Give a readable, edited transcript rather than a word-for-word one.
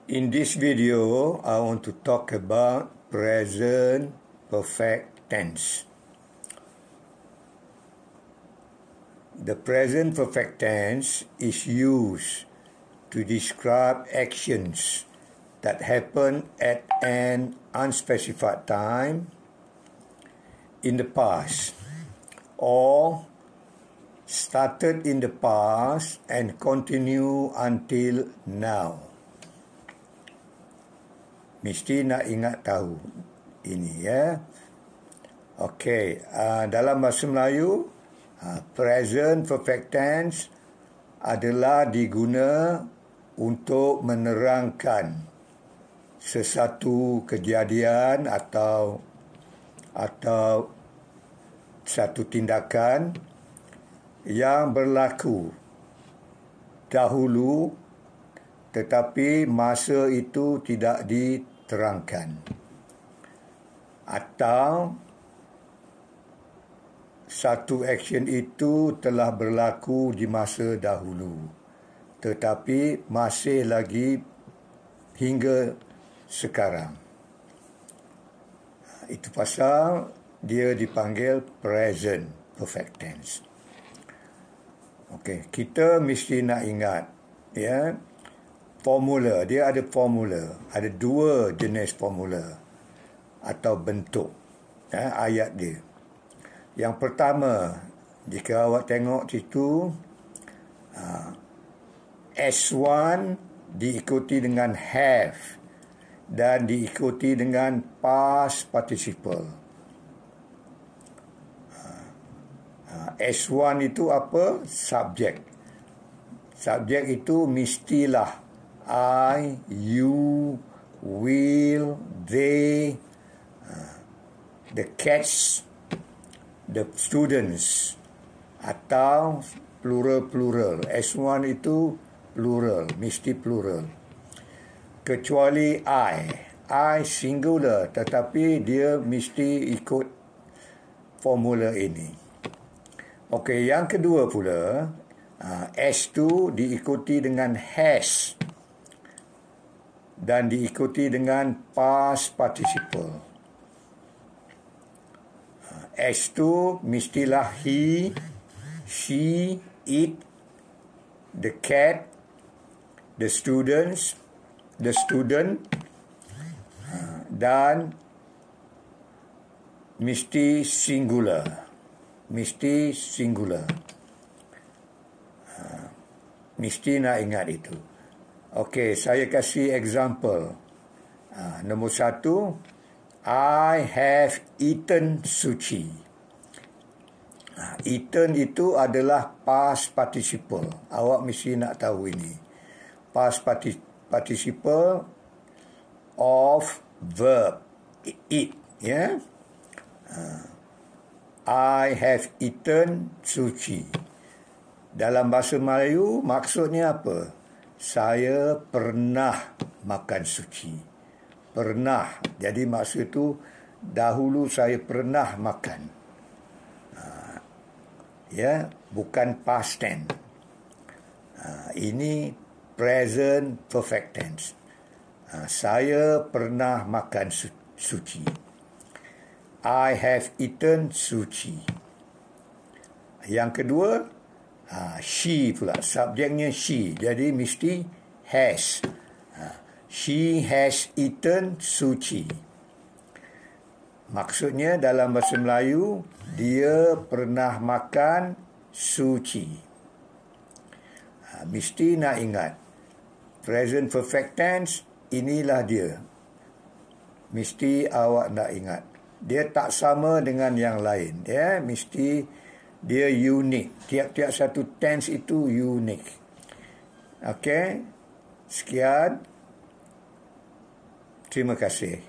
In this video, I want to talk about present perfect tense. The present perfect tense is used to describe actions that happen at an unspecified time in the past or started in the past and continue until now. Mesti nak ingat tahu ini ya. Okey, dalam bahasa Melayu, present perfect tense adalah diguna untuk menerangkan sesuatu kejadian atau satu tindakan yang berlaku dahulu tetapi masa itu tidak diterangkan, atau satu action itu telah berlaku di masa dahulu tetapi masih lagi hingga sekarang. Itu pasal dia dipanggil present perfect tense. Okey, kita mesti nak ingat ya, formula, dia ada formula, ada dua jenis formula atau bentuk ayat dia. Yang pertama, jika awak tengok situ, S1 diikuti dengan have dan diikuti dengan past participle. S1 itu apa? Subjek. Subjek itu mestilah I, you, will, they, the cats, the students, atau plural. S1 itu plural, mesti plural. Kecuali I singular, tetapi dia mesti ikut formula ini. Okey, yang kedua pula, S2 diikuti dengan has dan diikuti dengan past participle. S2 mestilah he, she, it, the cat, the students, the student, dan mesti singular. Mesti singular. Mesti nak ingat itu. Okey, saya kasih example. Nombor satu, I have eaten sushi. Eaten itu adalah past participle. Awak mesti nak tahu ini. Past participle of verb eat. Ya. I have eaten sushi. Dalam bahasa Melayu, maksudnya apa? Saya pernah makan sushi. Pernah. Jadi maksud itu, dahulu saya pernah makan. Ya, bukan past tense. Ini present perfect tense. Saya pernah makan sushi. I have eaten sushi. Yang kedua, she pula. Subjeknya she. Jadi mesti has. She has eaten sushi. Maksudnya dalam bahasa Melayu, dia pernah makan sushi. Mesti nak ingat. Present perfect tense, inilah dia. Mesti awak nak ingat. Dia tak sama dengan yang lain. Ya, mesti dia unik. Tiap-tiap satu tense itu unik. Okey. Sekian. Terima kasih.